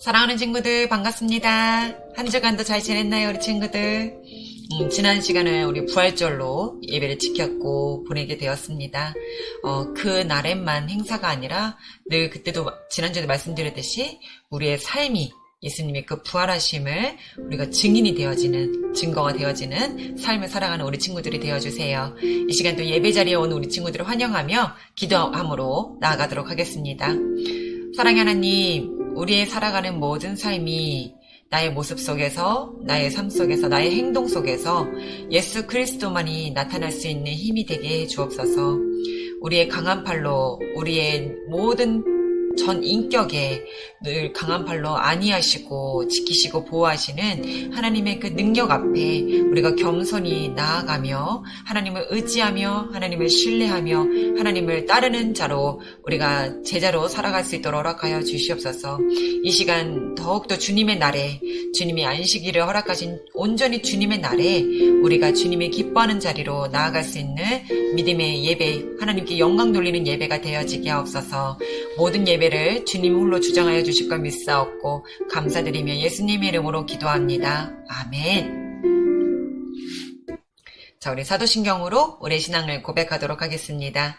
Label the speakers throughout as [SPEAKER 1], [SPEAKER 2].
[SPEAKER 1] 사랑하는 친구들 반갑습니다. 한 주간도 잘 지냈나요 우리 친구들? 지난 시간은 우리 부활절로 예배를 지켰고 보내게 되었습니다. 그 날에만 행사가 아니라 늘 그때도 지난주에도 말씀드렸듯이 우리의 삶이 예수님의 그 부활하심을 우리가 증인이 되어지는, 증거가 되어지는 삶을 살아가는 우리 친구들이 되어주세요. 이 시간도 예배 자리에 온 우리 친구들을 환영하며 기도함으로 나아가도록 하겠습니다. 사랑의 하나님, 우리의 살아가는 모든 삶이 나의 모습 속에서, 나의 삶 속에서, 나의 행동 속에서 예수 그리스도만이 나타날 수 있는 힘이 되게 해 주옵소서. 우리의 강한 팔로, 우리의 모든 전 인격에 늘 강한 팔로 안위하시고 지키시고 보호하시는 하나님의 그 능력 앞에 우리가 겸손히 나아가며 하나님을 의지하며 하나님을 신뢰하며 하나님을 따르는 자로 우리가 제자로 살아갈 수 있도록 허락하여 주시옵소서. 이 시간 더욱더 주님의 날에, 주님이 안식일을 허락하신 온전히 주님의 날에 우리가 주님이 기뻐하는 자리로 나아갈 수 있는 믿음의 예배, 하나님께 영광 돌리는 예배가 되어지게 하옵소서. 모든 예배를 주님 홀로 주장하여 주실 걸 믿사옵고 감사드리며 예수님의 이름으로 기도합니다. 아멘. 자, 우리 사도신경으로 우리의 신앙을 고백하도록 하겠습니다.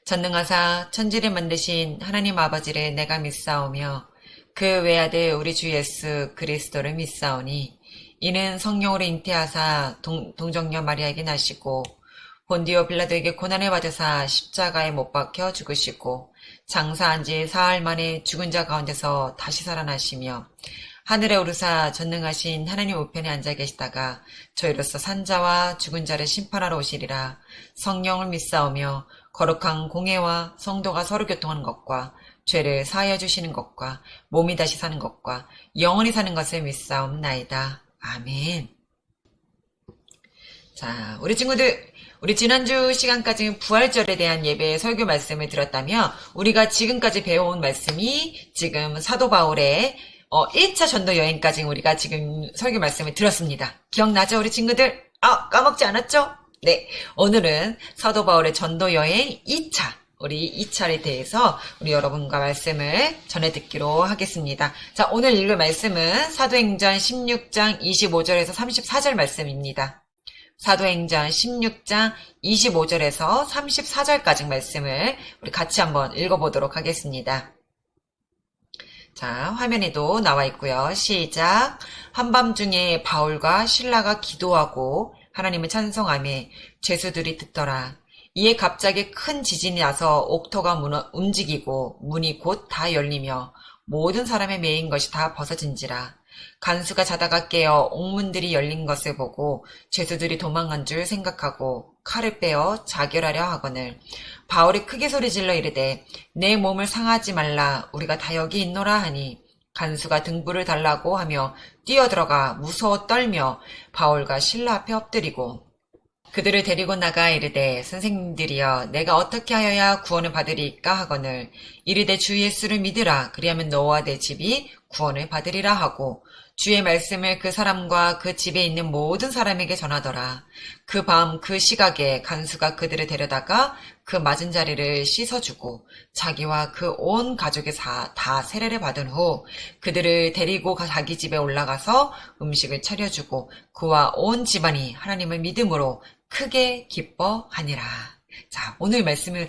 [SPEAKER 1] 전능하사 천지를 만드신 하나님 아버지를 내가 믿사오며 그 외아들 우리 주 예수 그리스도를 믿사오니 이는 성령으로 잉태하사 동정녀 마리아에게 나시고 본디오 빌라도에게 고난을 받으사 십자가에 못 박혀 죽으시고 장사한 지 사흘 만에 죽은 자 가운데서 다시 살아나시며 하늘에 오르사 전능하신 하나님 우편에 앉아 계시다가 저희로서 산자와 죽은 자를 심판하러 오시리라. 성령을 믿사오며 거룩한 공회와 성도가 서로 교통하는 것과 죄를 사하여 주시는 것과 몸이 다시 사는 것과 영원히 사는 것을 믿사옵나이다. 아멘. 자, 우리 친구들, 우리 지난주 시간까지 부활절에 대한 예배의 설교 말씀을 들었다며 우리가 지금까지 배워온 말씀이 지금 사도 바울의 1차 전도 여행까지 우리가 지금 설교 말씀을 들었습니다. 기억나죠 우리 친구들? 까먹지 않았죠? 네, 오늘은 사도 바울의 전도 여행 2차, 우리 2차에 대해서 우리 여러분과 말씀을 전해 듣기로 하겠습니다. 자, 오늘 읽을 말씀은 사도행전 16장 25절에서 34절 말씀입니다. 사도행전 16장 25절에서 34절까지 말씀을 우리 같이 한번 읽어보도록 하겠습니다. 자, 화면에도 나와 있고요. 시작. 한밤중에 바울과 실라가 기도하고 하나님을 찬송하며 죄수들이 듣더라. 이에 갑자기 큰 지진이 나서 옥토가 움직이고 문이 곧 다 열리며 모든 사람의 매인 것이 다 벗어진지라. 간수가 자다가 깨어 옥문들이 열린 것을 보고 죄수들이 도망간 줄 생각하고 칼을 빼어 자결하려 하거늘 바울이 크게 소리질러 이르되 내 몸을 상하지 말라 우리가 다 여기 있노라 하니 간수가 등불을 달라고 하며 뛰어들어가 무서워 떨며 바울과 실라 앞에 엎드리고 그들을 데리고 나가 이르되 선생님들이여 내가 어떻게 하여야 구원을 받으리까 하거늘 이르되 주 예수를 믿으라 그리하면 너와 내 집이 구원을 받으리라 하고 주의 말씀을 그 사람과 그 집에 있는 모든 사람에게 전하더라. 그 밤 그 시각에 간수가 그들을 데려다가 그 맞은 자리를 씻어주고 자기와 그 온 가족이 다 세례를 받은 후 그들을 데리고 자기 집에 올라가서 음식을 차려주고 그와 온 집안이 하나님을 믿음으로 크게 기뻐하니라. 자, 오늘 말씀은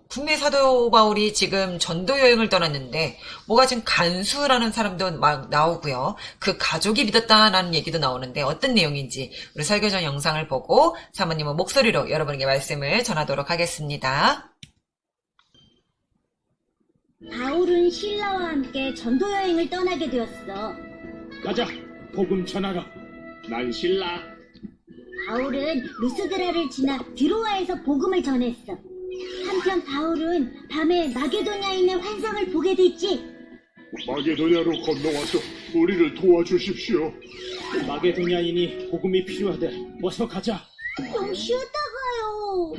[SPEAKER 1] 분명히 사도 바울이 지금 전도 여행을 떠났는데 뭐가 지금 간수라는 사람도 막 나오고요. 그 가족이 믿었다라는 얘기도 나오는데 어떤 내용인지 우리 설교전 영상을 보고 사모님은 목소리로 여러분에게 말씀을 전하도록 하겠습니다.
[SPEAKER 2] 바울은 실라와 함께 전도 여행을 떠나게 되었어.
[SPEAKER 3] 가자, 복음 전하러. 난 신라.
[SPEAKER 2] 바울은 루스드라를 지나 드로아에서 복음을 전했어. 한편 바울은 밤에 마게도냐에 있는 환상을 보게 됐지.
[SPEAKER 4] 마게도냐로 건너와서 우리를 도와주십시오.
[SPEAKER 3] 마게도냐인이 복음이 필요하대. 어서 가자.
[SPEAKER 2] 좀 쉬었다 가요.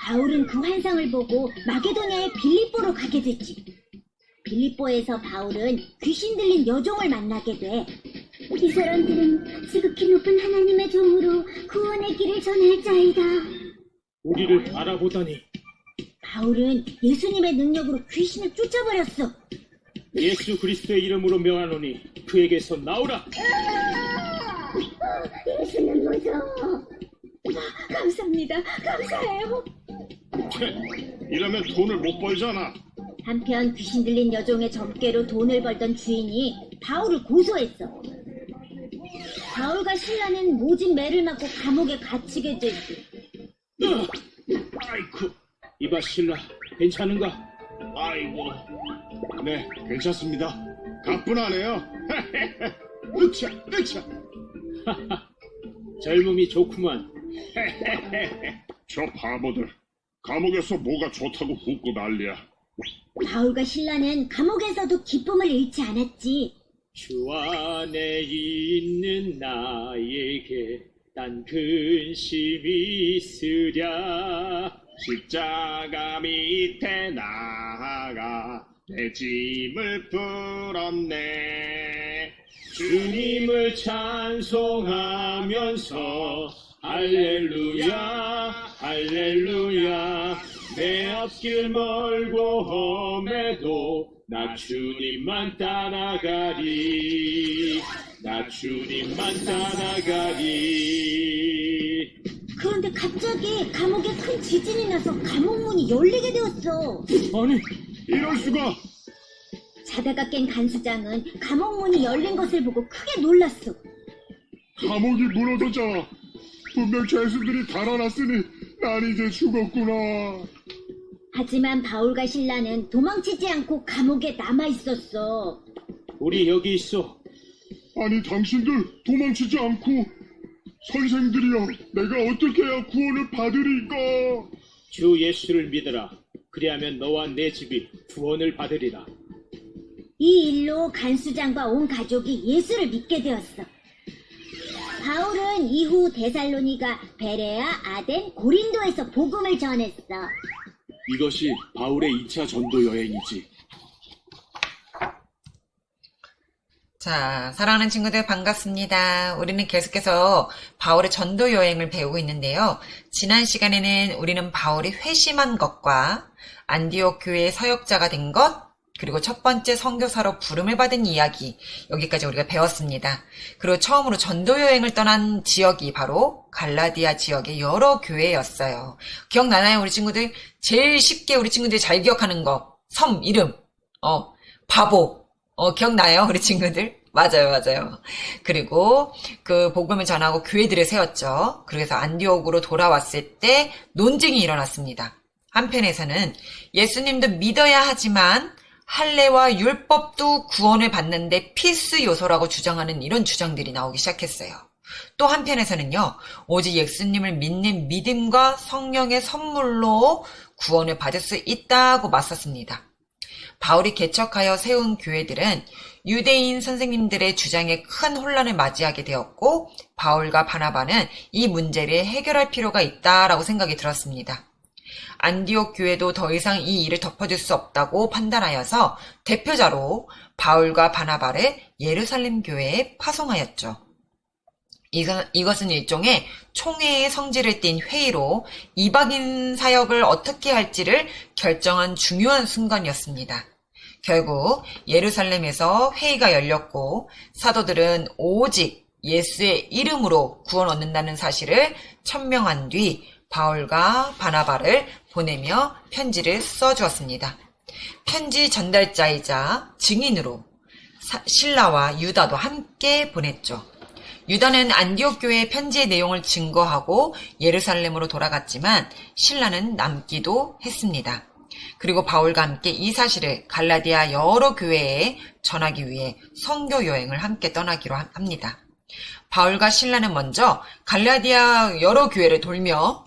[SPEAKER 2] 바울은 그 환상을 보고 마게도냐의 빌립보로 가게 됐지. 빌립보에서 바울은 귀신 들린 여종을 만나게 돼. 이 사람들은 지극히 높은 하나님의 종으로 구원의 길을 전할 자이다.
[SPEAKER 3] 우리를 알아보다니.
[SPEAKER 2] 바울은 예수님의 능력으로 귀신을 쫓아버렸어.
[SPEAKER 3] 예수 그리스도의 이름으로 명하노니 그에게서 나오라.
[SPEAKER 2] 예수는 무서워. 감사합니다. 감사해요.
[SPEAKER 4] 이러면 돈을 못 벌잖아.
[SPEAKER 2] 한편 귀신 들린 여종의 점괘로 돈을 벌던 주인이 바울을 고소했어. 바울과 신라는 모진 매를 맞고 감옥에 갇히게 되지.
[SPEAKER 3] 아이쿠, 이봐 신라, 괜찮은가?
[SPEAKER 4] 아이고. 네, 괜찮습니다. 가뿐하네요. 으차, 으차.
[SPEAKER 3] 젊음이 좋구만.
[SPEAKER 4] 저 바보들. 감옥에서 뭐가 좋다고 웃고 난리야.
[SPEAKER 2] 바울과 신라는 감옥에서도 기쁨을 잃지 않았지.
[SPEAKER 3] 주 안에 있는 나에게 난 근심이 있으랴.
[SPEAKER 4] 십자가 밑에 나아가 내 짐을 풀었네.
[SPEAKER 3] 주님을 찬송하면서 할렐루야 할렐루야. 내 앞길 멀고 험해도 나 주님만 따라가리. 나 주님만 따라가리.
[SPEAKER 2] 그런데 갑자기 감옥에 큰 지진이 나서 감옥 문이 열리게 되었어.
[SPEAKER 3] 아니,
[SPEAKER 4] 이럴 수가.
[SPEAKER 2] 자다가 깬 간수장은 감옥 문이 열린 것을 보고 크게 놀랐어.
[SPEAKER 4] 감옥이 무너졌잖아. 분명 죄수들이 달아났으니 난 이제 죽었구나.
[SPEAKER 2] 하지만 바울과 신라는 도망치지 않고 감옥에 남아 있었어.
[SPEAKER 3] 우리 여기 있어.
[SPEAKER 4] 아니 당신들 도망치지 않고. 선생들이여, 내가 어떻게 해야 구원을 받으리까?
[SPEAKER 3] 주 예수를 믿으라. 그리하면 너와 내 집이 구원을 받으리라.
[SPEAKER 2] 이 일로 간수장과 온 가족이 예수를 믿게 되었어. 바울은 이후 데살로니가, 베레아, 아덴, 고린도에서 복음을 전했어.
[SPEAKER 5] 이것이 바울의 2차 전도 여행이지.
[SPEAKER 1] 자, 사랑하는 친구들 반갑습니다. 우리는 계속해서 바울의 전도 여행을 배우고 있는데요. 지난 시간에는 우리는 바울이 회심한 것과 안디옥 교회의 사역자가 된 것, 그리고 첫 번째 선교사로 부름을 받은 이야기, 여기까지 우리가 배웠습니다. 그리고 처음으로 전도 여행을 떠난 지역이 바로 갈라디아 지역의 여러 교회였어요. 기억나나요, 우리 친구들? 제일 쉽게 우리 친구들이 잘 기억하는 거, 섬 이름, 바보, 기억나요, 우리 친구들? 맞아요. 그리고 그 복음을 전하고 교회들을 세웠죠. 그래서 안디옥으로 돌아왔을 때 논쟁이 일어났습니다. 한편에서는 예수님도 믿어야 하지만 할례와 율법도 구원을 받는데 필수 요소라고 주장하는 이런 주장들이 나오기 시작했어요. 또 한편에서는요, 오직 예수님을 믿는 믿음과 성령의 선물로 구원을 받을 수 있다고 맞섰습니다. 바울이 개척하여 세운 교회들은 유대인 선생님들의 주장에 큰 혼란을 맞이하게 되었고, 바울과 바나바는 이 문제를 해결할 필요가 있다라고 생각이 들었습니다. 안디옥 교회도 더 이상 이 일을 덮어줄 수 없다고 판단하여서 대표자로 바울과 바나바를 예루살렘 교회에 파송하였죠. 이것은 일종의 총회의 성질을 띈 회의로 이방인 사역을 어떻게 할지를 결정한 중요한 순간이었습니다. 결국 예루살렘에서 회의가 열렸고 사도들은 오직 예수의 이름으로 구원 얻는다는 사실을 천명한 뒤 바울과 바나바를 보내며 편지를 써주었습니다. 편지 전달자이자 증인으로 실라와 유다도 함께 보냈죠. 유다는 안디옥 교회의 편지의 내용을 증거하고 예루살렘으로 돌아갔지만 실라는 남기도 했습니다. 그리고 바울과 함께 이 사실을 갈라디아 여러 교회에 전하기 위해 선교 여행을 함께 떠나기로 합니다. 바울과 실라는 먼저 갈라디아 여러 교회를 돌며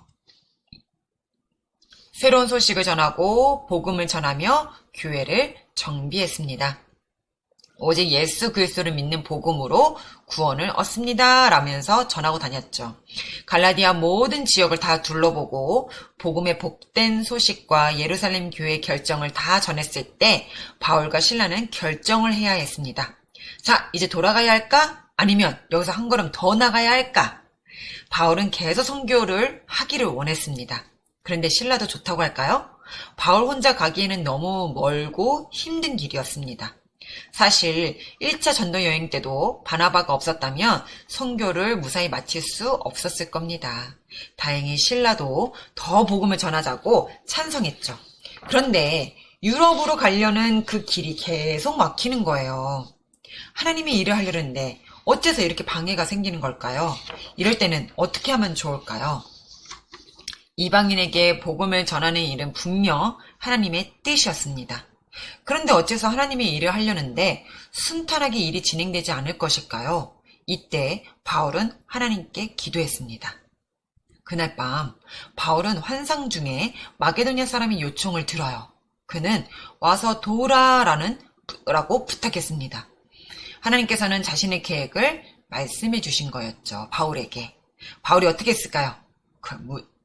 [SPEAKER 1] 새로운 소식을 전하고 복음을 전하며 교회를 정비했습니다. 오직 예수 그리스도를 믿는 복음으로 구원을 얻습니다 라면서 전하고 다녔죠. 갈라디아 모든 지역을 다 둘러보고 복음의 복된 소식과 예루살렘 교회의 결정을 다 전했을 때 바울과 실라는 결정을 해야 했습니다. 자, 이제 돌아가야 할까? 아니면 여기서 한 걸음 더 나가야 할까? 바울은 계속 선교를 하기를 원했습니다. 그런데 실라도 좋다고 할까요? 바울 혼자 가기에는 너무 멀고 힘든 길이었습니다. 사실 1차 전도 여행 때도 바나바가 없었다면 선교를 무사히 마칠 수 없었을 겁니다. 다행히 신라도 더 복음을 전하자고 찬성했죠. 그런데 유럽으로 가려는 그 길이 계속 막히는 거예요. 하나님이 일을 하려는데 어째서 이렇게 방해가 생기는 걸까요? 이럴 때는 어떻게 하면 좋을까요? 이방인에게 복음을 전하는 일은 분명 하나님의 뜻이었습니다. 그런데 어째서 하나님이 일을 하려는데 순탄하게 일이 진행되지 않을 것일까요? 이때 바울은 하나님께 기도했습니다. 그날 밤 바울은 환상 중에 마게도냐 사람이 요청을 들어요. 그는 와서 라고 부탁했습니다. 하나님께서는 자신의 계획을 말씀해 주신 거였죠. 바울에게. 바울이 어떻게 했을까요?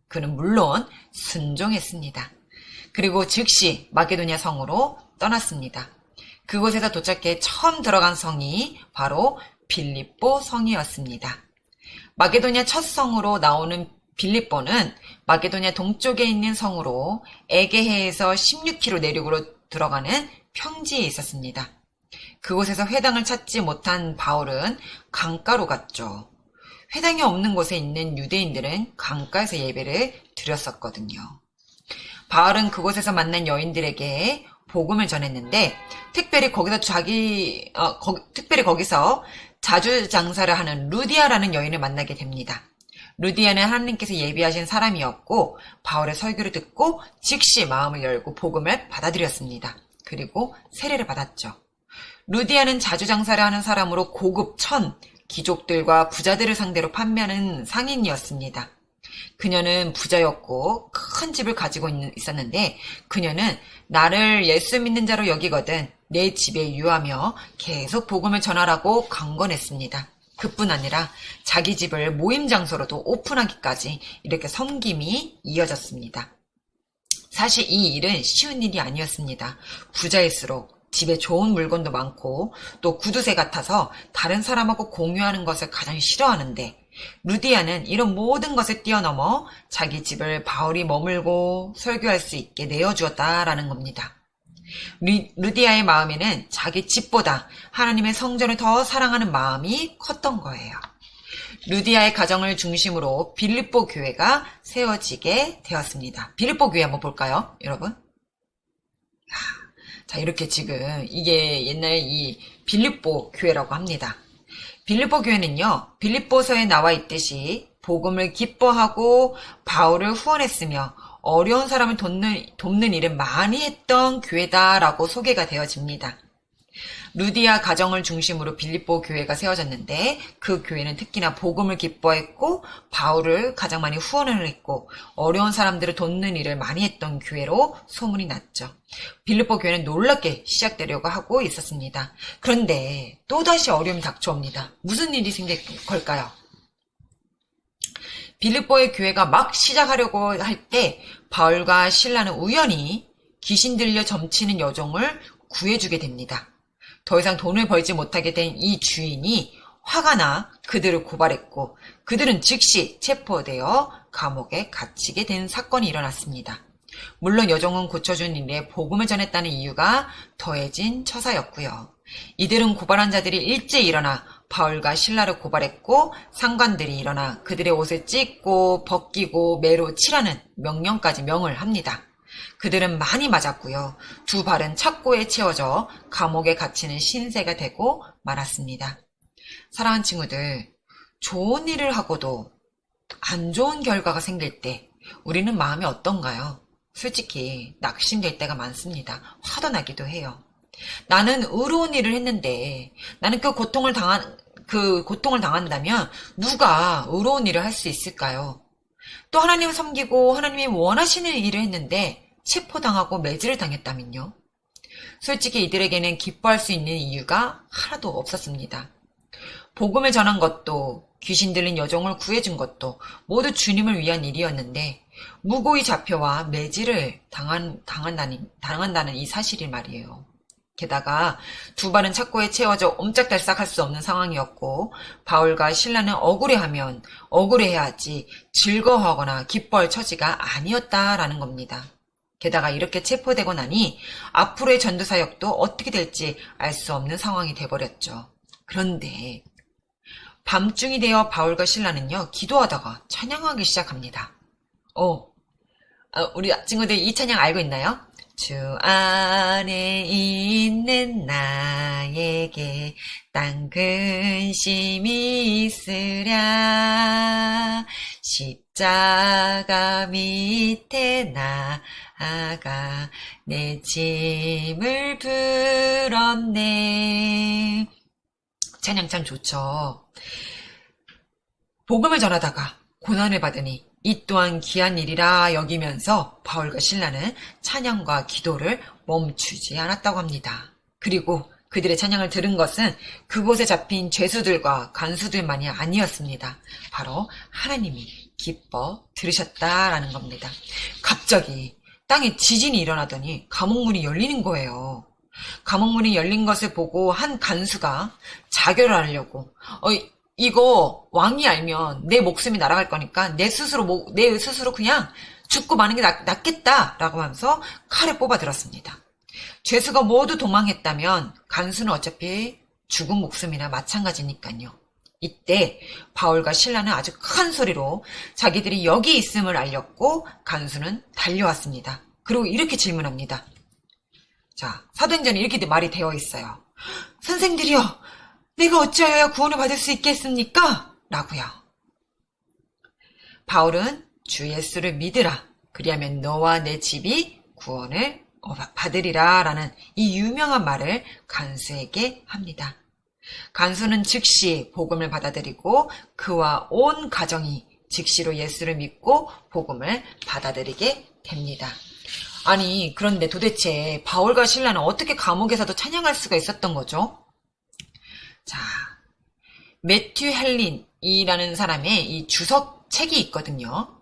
[SPEAKER 1] 그는 물론 순종했습니다. 그리고 즉시 마게도냐 성으로 떠났습니다. 그곳에서 도착해 처음 들어간 성이 바로 빌립보 성이었습니다. 마게도냐 첫 성으로 나오는 빌립보는 마게도냐 동쪽에 있는 성으로 에게해에서 16km 내륙으로 들어가는 평지에 있었습니다. 그곳에서 회당을 찾지 못한 바울은 강가로 갔죠. 회당이 없는 곳에 있는 유대인들은 강가에서 예배를 드렸었거든요. 바울은 그곳에서 만난 여인들에게 복음을 전했는데 특별히 거기서 자주 장사를 하는 루디아라는 여인을 만나게 됩니다. 루디아는 하나님께서 예비하신 사람이었고 바울의 설교를 듣고 즉시 마음을 열고 복음을 받아들였습니다. 그리고 세례를 받았죠. 루디아는 자주 장사를 하는 사람으로 고급 귀족들과 부자들을 상대로 판매하는 상인이었습니다. 그녀는 부자였고 큰 집을 가지고 있었는데 그녀는 나를 예수 믿는 자로 여기거든 내 집에 유하며 계속 복음을 전하라고 강권했습니다. 그뿐 아니라 자기 집을 모임 장소로도 오픈하기까지 이렇게 섬김이 이어졌습니다. 사실 이 일은 쉬운 일이 아니었습니다. 부자일수록 집에 좋은 물건도 많고 또 구두쇠 같아서 다른 사람하고 공유하는 것을 가장 싫어하는데 루디아는 이런 모든 것을 뛰어넘어 자기 집을 바울이 머물고 설교할 수 있게 내어주었다라는 겁니다. 루디아의 마음에는 자기 집보다 하나님의 성전을 더 사랑하는 마음이 컸던 거예요. 루디아의 가정을 중심으로 빌립보 교회가 세워지게 되었습니다. 빌립보 교회 한번 볼까요, 여러분? 자, 이렇게 지금 이게 옛날 이 빌립보 교회라고 합니다. 빌립보 교회는요, 빌립보서에 나와 있듯이 복음을 기뻐하고 바울을 후원했으며 어려운 사람을 돕는 일을 많이 했던 교회다라고 소개가 되어집니다. 루디아 가정을 중심으로 빌립보 교회가 세워졌는데 그 교회는 특히나 복음을 기뻐했고 바울을 가장 많이 후원을 했고 어려운 사람들을 돕는 일을 많이 했던 교회로 소문이 났죠. 빌립보 교회는 놀랍게 시작되려고 하고 있었습니다. 그런데 또다시 어려움이 닥쳐옵니다. 무슨 일이 생길 걸까요? 빌립보의 교회가 막 시작하려고 할 때 바울과 실라는 우연히 귀신 들려 점치는 여종을 구해주게 됩니다. 더 이상 돈을 벌지 못하게 된 이 주인이 화가 나 그들을 고발했고 그들은 즉시 체포되어 감옥에 갇히게 된 사건이 일어났습니다. 물론 여종은 고쳐준 일에 복음을 전했다는 이유가 더해진 처사였고요. 이들은 고발한 자들이 일제히 일어나 바울과 실라를 고발했고 상관들이 일어나 그들의 옷을 찢고 벗기고 매로 칠하는 명령까지 명을 합니다. 그들은 많이 맞았고요. 두 발은 착고에 채워져 감옥에 갇히는 신세가 되고 말았습니다. 사랑하는 친구들, 좋은 일을 하고도 안 좋은 결과가 생길 때 우리는 마음이 어떤가요? 솔직히 낙심될 때가 많습니다. 화도 나기도 해요. 나는 의로운 일을 했는데 나는 그 고통을 당한다면 누가 의로운 일을 할 수 있을까요? 또 하나님을 섬기고 하나님이 원하시는 일을 했는데 체포당하고 매질을 당했다면요? 솔직히 이들에게는 기뻐할 수 있는 이유가 하나도 없었습니다. 복음을 전한 것도 귀신 들린 여종을 구해준 것도 모두 주님을 위한 일이었는데 무고히 잡혀와 매질을 당한다는 이 사실이 말이에요. 게다가 두 발은 착고에 채워져 옴짝달싹 할 수 없는 상황이었고 바울과 실라는 억울해하면 억울해야지 즐거워하거나 기뻐할 처지가 아니었다라는 겁니다. 게다가 이렇게 체포되고 나니 앞으로의 전도 사역도 어떻게 될지 알 수 없는 상황이 돼버렸죠. 그런데 밤중이 되어 바울과 실라는요, 기도하다가 찬양하기 시작합니다. 우리 친구들 이 찬양 알고 있나요? 주 안에 있는 나에게 딴 근심이 있으랴 십자가 밑에 나아가 내 짐을 풀었네. 찬양 참 좋죠. 복음을 전하다가 고난을 받으니 이 또한 귀한 일이라 여기면서 바울과 실라는 찬양과 기도를 멈추지 않았다고 합니다. 그리고 그들의 찬양을 들은 것은 그곳에 잡힌 죄수들과 간수들만이 아니었습니다. 바로 하나님이 기뻐 들으셨다라는 겁니다. 갑자기 땅에 지진이 일어나더니 감옥문이 열리는 거예요. 감옥문이 열린 것을 보고 한 간수가 자결을 하려고 이거 왕이 알면 내 목숨이 날아갈 거니까 내 스스로 그냥 죽고 마는 게 낫겠다라고 하면서 칼을 뽑아 들었습니다. 죄수가 모두 도망했다면 간수는 어차피 죽은 목숨이나 마찬가지니까요. 이때 바울과 실라는 아주 큰 소리로 자기들이 여기 있음을 알렸고 간수는 달려왔습니다. 그리고 이렇게 질문합니다. 자, 사도행전에 이렇게 말이 되어 있어요. 선생들이여, 내가 어찌하여야 구원을 받을 수 있겠습니까? 라고요. 바울은 주 예수를 믿으라. 그리하면 너와 내 집이 구원을 받으리라 라는 이 유명한 말을 간수에게 합니다. 간수는 즉시 복음을 받아들이고 그와 온 가정이 즉시로 예수를 믿고 복음을 받아들이게 됩니다. 아니, 그런데 도대체 바울과 실라는 어떻게 감옥에서도 찬양할 수가 있었던 거죠? 자, 매튜 헬린이라는 사람의 이 주석 책이 있거든요.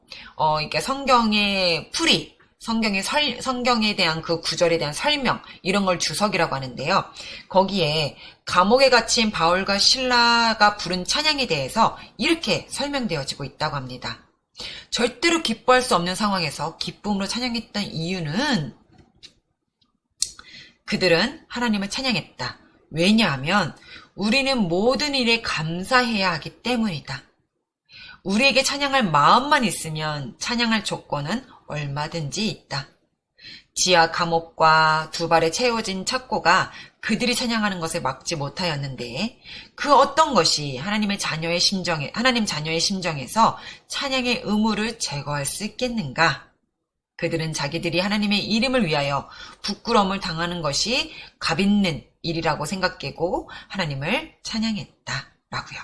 [SPEAKER 1] 이게 성경의 풀이, 성경에 대한 그 구절에 대한 설명, 이런 걸 주석이라고 하는데요. 거기에 감옥에 갇힌 바울과 실라가 부른 찬양에 대해서 이렇게 설명되어지고 있다고 합니다. 절대로 기뻐할 수 없는 상황에서 기쁨으로 찬양했던 이유는 그들은 하나님을 찬양했다. 왜냐하면 우리는 모든 일에 감사해야 하기 때문이다. 우리에게 찬양할 마음만 있으면 찬양할 조건은 얼마든지 있다. 지하 감옥과 두 발에 채워진 착고가 그들이 찬양하는 것을 막지 못하였는데 그 어떤 것이 하나님 자녀의 심정에서 찬양의 의무를 제거할 수 있겠는가? 그들은 자기들이 하나님의 이름을 위하여 부끄러움을 당하는 것이 값 있는 일이라고 생각하고 하나님을 찬양했다라고요.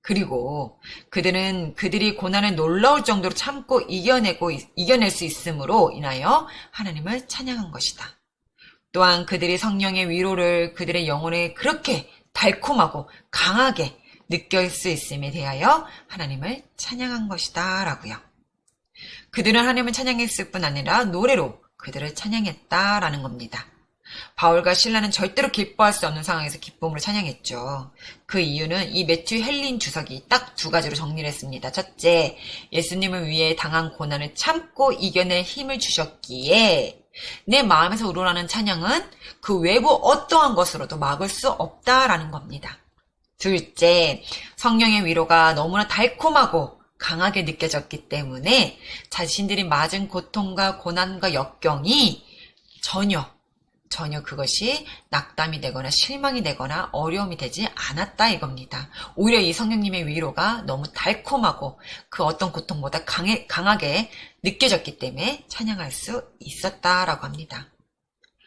[SPEAKER 1] 그리고 그들은 그들이 고난을 놀라울 정도로 참고 이겨낼 수 있음으로 인하여 하나님을 찬양한 것이다. 또한 그들이 성령의 위로를 그들의 영혼에 그렇게 달콤하고 강하게 느낄 수 있음에 대하여 하나님을 찬양한 것이다 라고요. 그들은 하나님을 찬양했을 뿐 아니라 노래로 그들을 찬양했다라는 겁니다. 바울과 실라는 절대로 기뻐할 수 없는 상황에서 기쁨으로 찬양했죠. 그 이유는 이 매튜 헬린 주석이 딱 두 가지로 정리를 했습니다. 첫째, 예수님을 위해 당한 고난을 참고 이겨낼 힘을 주셨기에 내 마음에서 우러나는 찬양은 그 외부 어떠한 것으로도 막을 수 없다라는 겁니다. 둘째, 성령의 위로가 너무나 달콤하고 강하게 느껴졌기 때문에 자신들이 맞은 고통과 고난과 역경이 전혀 그것이 낙담이 되거나 실망이 되거나 어려움이 되지 않았다 이겁니다. 오히려 이 성령님의 위로가 너무 달콤하고 그 어떤 고통보다 강하게 느껴졌기 때문에 찬양할 수 있었다라고 합니다.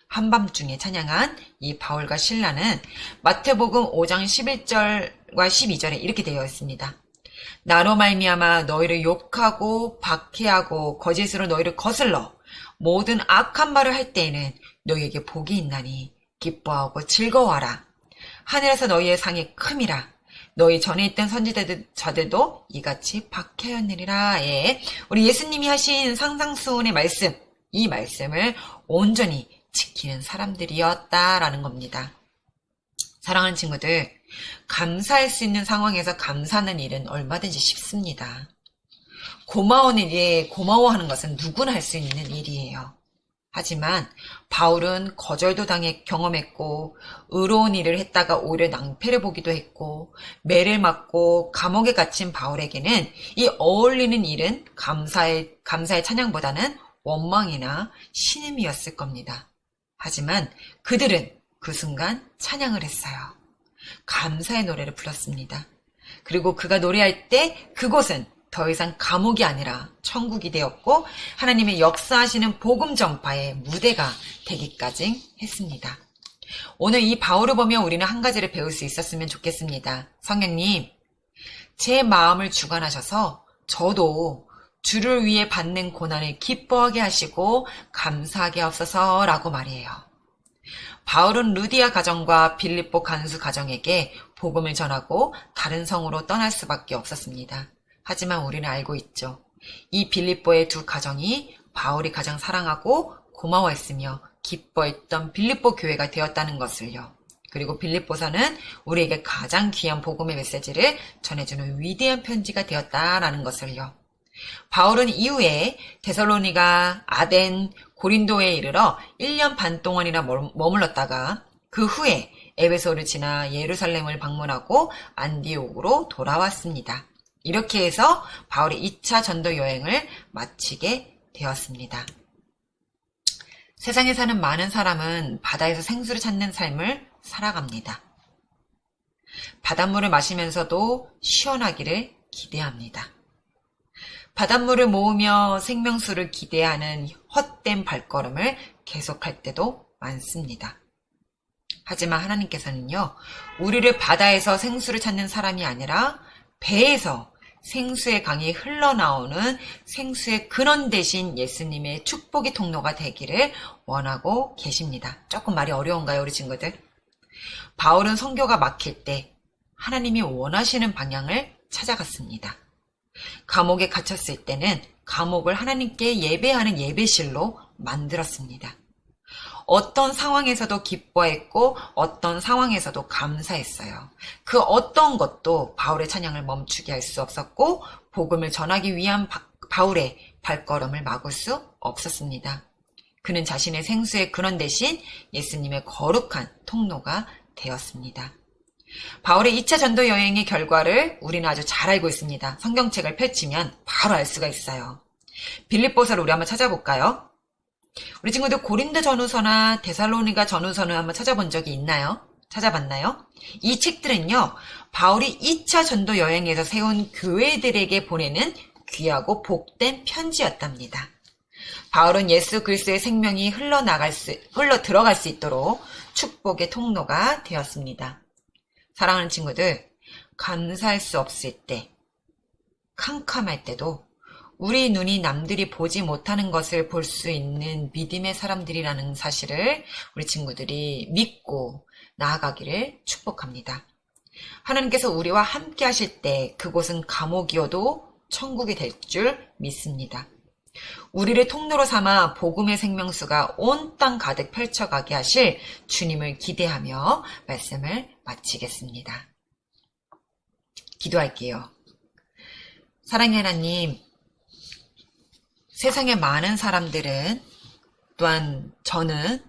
[SPEAKER 1] 한밤중에 찬양한 이 바울과 실라는 마태복음 5장 11절과 12절에 이렇게 되어 있습니다. 나로 말미암아 너희를 욕하고 박해하고 거짓으로 너희를 거슬러 모든 악한 말을 할 때에는 너희에게 복이 있나니 기뻐하고 즐거워하라. 하늘에서 너희의 상이 큼이라. 너희 전에 있던 선지자들도 이같이 박해하였느니라. 예. 우리 예수님이 하신 상상수훈의 말씀, 이 말씀을 온전히 지키는 사람들이었다라는 겁니다. 사랑하는 친구들, 감사할 수 있는 상황에서 감사하는 일은 얼마든지 쉽습니다. 고마운 일에 고마워하는 것은 누구나 할 수 있는 일이에요. 하지만 바울은 거절도 경험했고 의로운 일을 했다가 오히려 낭패를 보기도 했고 매를 맞고 감옥에 갇힌 바울에게는 이 어울리는 일은 감사의 찬양보다는 원망이나 신음이었을 겁니다. 하지만 그들은 그 순간 찬양을 했어요. 감사의 노래를 불렀습니다. 그리고 그가 노래할 때 그곳은 더 이상 감옥이 아니라 천국이 되었고 하나님의 역사하시는 복음 전파의 무대가 되기까지 했습니다. 오늘 이 바울을 보며 우리는 한 가지를 배울 수 있었으면 좋겠습니다. 성령님, 제 마음을 주관하셔서 저도 주를 위해 받는 고난을 기뻐하게 하시고 감사하게 하옵소서라고 말이에요. 바울은 루디아 가정과 빌립보 간수 가정에게 복음을 전하고 다른 성으로 떠날 수밖에 없었습니다. 하지만 우리는 알고 있죠. 이 빌립보의 두 가정이 바울이 가장 사랑하고 고마워했으며 기뻐했던 빌립보 교회가 되었다는 것을요. 그리고 빌립보서는 우리에게 가장 귀한 복음의 메시지를 전해주는 위대한 편지가 되었다라는 것을요. 바울은 이후에 데살로니가, 아덴, 고린도에 이르러 1년 반 동안이나 머물렀다가 그 후에 에베소를 지나 예루살렘을 방문하고 안디옥으로 돌아왔습니다. 이렇게 해서 바울이 2차 전도 여행을 마치게 되었습니다. 세상에 사는 많은 사람은 바다에서 생수를 찾는 삶을 살아갑니다. 바닷물을 마시면서도 시원하기를 기대합니다. 바닷물을 모으며 생명수를 기대하는 헛된 발걸음을 계속할 때도 많습니다. 하지만 하나님께서는요, 우리를 바다에서 생수를 찾는 사람이 아니라 배에서 생수의 강이 흘러나오는 생수의 근원 대신 예수님의 축복의 통로가 되기를 원하고 계십니다. 조금 말이 어려운가요, 우리 친구들? 바울은 선교가 막힐 때 하나님이 원하시는 방향을 찾아갔습니다. 감옥에 갇혔을 때는 감옥을 하나님께 예배하는 예배실로 만들었습니다. 어떤 상황에서도 기뻐했고 어떤 상황에서도 감사했어요. 그 어떤 것도 바울의 찬양을 멈추게 할 수 없었고 복음을 전하기 위한 바울의 발걸음을 막을 수 없었습니다. 그는 자신의 생수의 근원 대신 예수님의 거룩한 통로가 되었습니다. 바울의 2차 전도 여행의 결과를 우리는 아주 잘 알고 있습니다. 성경책을 펼치면 바로 알 수가 있어요. 빌립보서를 우리 한번 찾아볼까요? 우리 친구들 고린도 전후서나 데살로니가 전후서는 한번 찾아본 적이 있나요? 찾아봤나요? 이 책들은요, 바울이 2차 전도 여행에서 세운 교회들에게 보내는 귀하고 복된 편지였답니다. 바울은 예수 그리스도의 생명이 흘러 들어갈 수 있도록 축복의 통로가 되었습니다. 사랑하는 친구들, 감사할 수 없을 때, 캄캄할 때도 우리 눈이 남들이 보지 못하는 것을 볼 수 있는 믿음의 사람들이라는 사실을 우리 친구들이 믿고 나아가기를 축복합니다. 하나님께서 우리와 함께 하실 때 그곳은 감옥이어도 천국이 될 줄 믿습니다. 우리를 통로로 삼아 복음의 생명수가 온 땅 가득 펼쳐가게 하실 주님을 기대하며 말씀을 마치겠습니다. 기도할게요. 사랑의 하나님, 세상의 많은 사람들은 또한 저는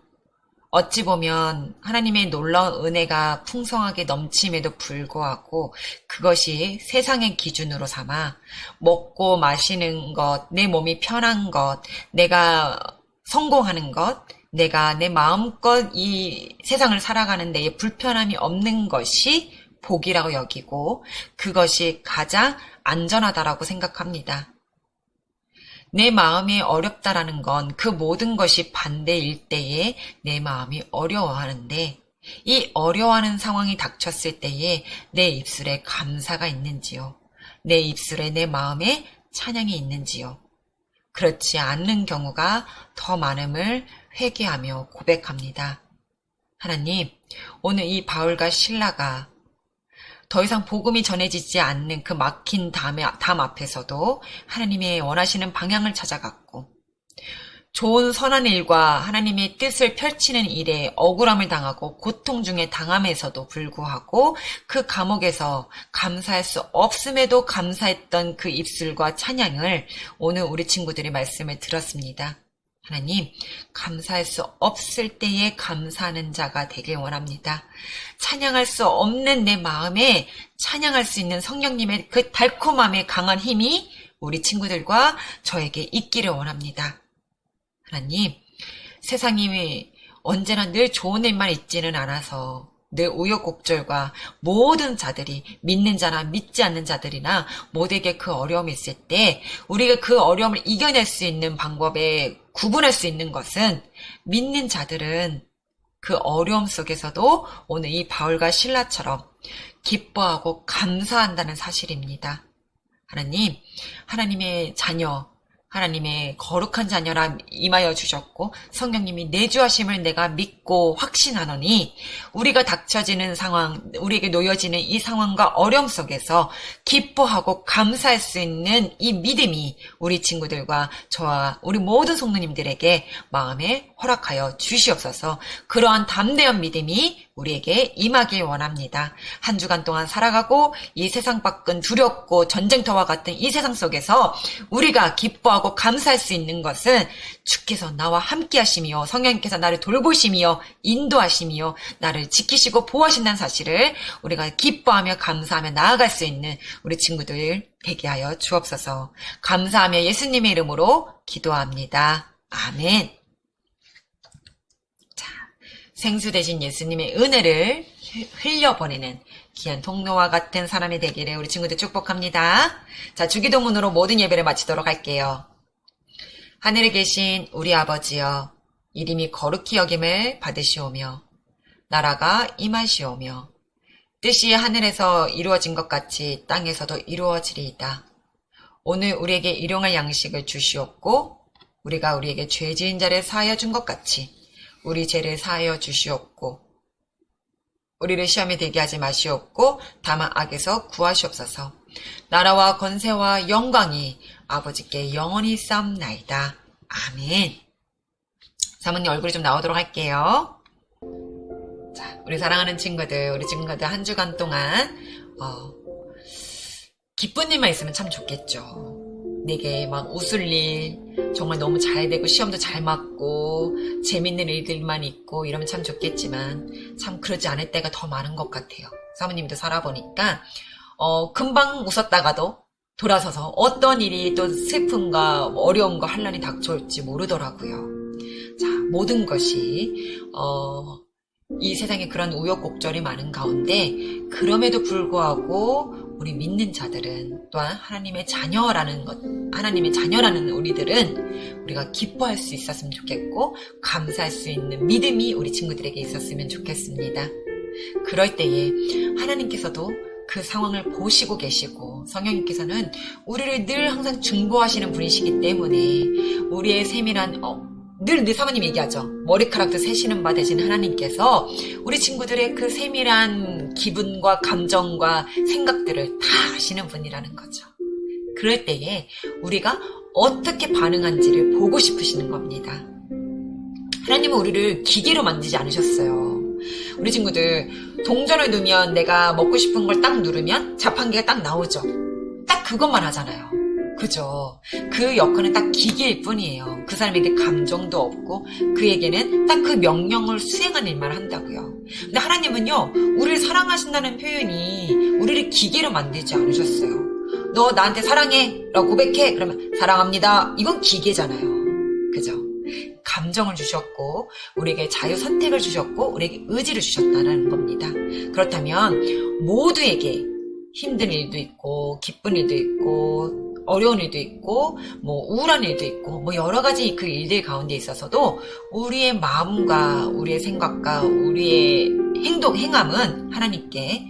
[SPEAKER 1] 어찌 보면 하나님의 놀라운 은혜가 풍성하게 넘침에도 불구하고 그것이 세상의 기준으로 삼아 먹고 마시는 것, 내 몸이 편한 것, 내가 성공하는 것, 내가 내 마음껏 이 세상을 살아가는 데에 불편함이 없는 것이 복이라고 여기고 그것이 가장 안전하다라고 생각합니다. 내 마음이 어렵다라는 건 그 모든 것이 반대일 때에 내 마음이 어려워하는데 이 어려워하는 상황이 닥쳤을 때에 내 입술에 감사가 있는지요? 내 입술에 내 마음에 찬양이 있는지요? 그렇지 않는 경우가 더 많음을 회개하며 고백합니다. 하나님, 오늘 이 바울과 실라가 더 이상 복음이 전해지지 않는 그 막힌 담 앞에서도 하나님의 원하시는 방향을 찾아갔고 좋은 선한 일과 하나님의 뜻을 펼치는 일에 억울함을 당하고 고통 중에 당함에서도 불구하고 그 감옥에서 감사할 수 없음에도 감사했던 그 입술과 찬양을 오늘 우리 친구들이 말씀을 들었습니다. 하나님, 감사할 수 없을 때에 감사하는 자가 되길 원합니다. 찬양할 수 없는 내 마음에 찬양할 수 있는 성령님의 그 달콤함의 강한 힘이 우리 친구들과 저에게 있기를 원합니다. 하나님, 세상이 언제나 늘 좋은 일만 있지는 않아서 늘 우여곡절과 모든 자들이 믿는 자나 믿지 않는 자들이나 모두에게 그 어려움이 있을 때 우리가 그 어려움을 이겨낼 수 있는 방법에 구분할 수 있는 것은 믿는 자들은 그 어려움 속에서도 오늘 이 바울과 실라처럼 기뻐하고 감사한다는 사실입니다. 하나님, 하나님의 자녀, 하나님의 거룩한 자녀라 임하여 주셨고 성령님이 내주하심을 내가 믿고 확신하노니 우리가 닥쳐지는 상황, 우리에게 놓여지는 이 상황과 어려움 속에서 기뻐하고 감사할 수 있는 이 믿음이 우리 친구들과 저와 우리 모든 성도님들에게 마음에 허락하여 주시옵소서. 그러한 담대한 믿음이 우리에게 임하길 원합니다. 한 주간 동안 살아가고 이 세상 밖은 두렵고 전쟁터와 같은 이 세상 속에서 우리가 기뻐하고 감사할 수 있는 것은 주께서 나와 함께 하심이요 성령님께서 나를 돌보심이요 인도하심이요 나를 지키시고 보호하신다는 사실을 우리가 기뻐하며 감사하며 나아갈 수 있는 우리 친구들 되게 하여 주옵소서. 감사하며 예수님의 이름으로 기도합니다. 아멘. 생수 대신 예수님의 은혜를 흘려보내는 귀한 통로와 같은 사람이 되기를 우리 친구들 축복합니다. 자, 주기도문으로 모든 예배를 마치도록 할게요. 하늘에 계신 우리 아버지여, 이름이 거룩히 여김을 받으시오며 나라가 임하시오며 뜻이 하늘에서 이루어진 것 같이 땅에서도 이루어지리이다. 오늘 우리에게 일용할 양식을 주시옵고 우리가 우리에게 죄 지은 자를 사하여 준 것 같이 우리 죄를 사하여 주시옵고 우리를 시험에 들게 하지 마시옵고 다만 악에서 구하시옵소서. 나라와 권세와 영광이 아버지께 영원히 싸움나이다. 아멘. 사모님 얼굴이 좀 나오도록 할게요. 자, 우리 사랑하는 친구들, 우리 친구들 한 주간 동안 기쁜 일만 있으면 참 좋겠죠. 내게 막 웃을 일, 정말 너무 잘 되고 시험도 잘 맞고 재밌는 일들만 있고 이러면 참 좋겠지만 참 그러지 않을 때가 더 많은 것 같아요. 사모님도 살아보니까 금방 웃었다가도 돌아서서 어떤 일이 또 슬픔과 어려움과 환난이 닥쳐올지 모르더라고요. 자, 모든 것이 이 세상에 그런 우여곡절이 많은 가운데 그럼에도 불구하고 우리 믿는 자들은 또한 하나님의 자녀라는 것, 하나님의 자녀라는 우리들은 우리가 기뻐할 수 있었으면 좋겠고 감사할 수 있는 믿음이 우리 친구들에게 있었으면 좋겠습니다. 그럴 때에 하나님께서도 그 상황을 보시고 계시고 성령님께서는 우리를 늘 항상 중보하시는 분이시기 때문에 우리의 세밀한 늘 사모님 얘기하죠. 머리카락도 세시는 바 되신 하나님께서 우리 친구들의 그 세밀한 기분과 감정과 생각들을 다 아시는 분이라는 거죠. 그럴 때에 우리가 어떻게 반응한지를 보고 싶으시는 겁니다. 하나님은 우리를 기계로 만들지 않으셨어요. 우리 친구들 동전을 넣으면 내가 먹고 싶은 걸 딱 누르면 자판기가 딱 나오죠. 딱 그것만 하잖아요. 그죠? 그 역할은 딱 기계일 뿐이에요. 그 사람에게 감정도 없고 그에게는 딱 그 명령을 수행하는 일만 한다고요. 근데 하나님은요, 우리를 사랑하신다는 표현이 우리를 기계로 만들지 않으셨어요. 너 나한테 사랑해 라고 고백해 그러면 사랑합니다. 이건 기계잖아요. 그죠? 감정을 주셨고 우리에게 자유 선택을 주셨고 우리에게 의지를 주셨다는 겁니다. 그렇다면 모두에게 힘든 일도 있고 기쁜 일도 있고 어려운 일도 있고 뭐 우울한 일도 있고 뭐 여러 가지 그 일들 가운데 있어서도 우리의 마음과 우리의 생각과 우리의 행함은 하나님께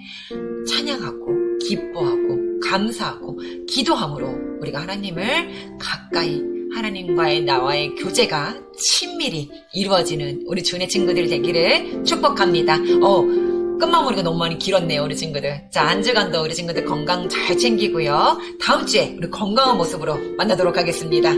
[SPEAKER 1] 찬양하고 기뻐하고 감사하고 기도함으로 우리가 하나님을 가까이 하나님과의 나와의 교제가 친밀히 이루어지는 우리 주의 친구들 되기를 축복합니다. 끝마무리가 너무 많이 길었네요, 우리 친구들. 자, 한 주간도 우리 친구들 건강 잘 챙기고요. 다음 주에 우리 건강한 모습으로 만나도록 하겠습니다.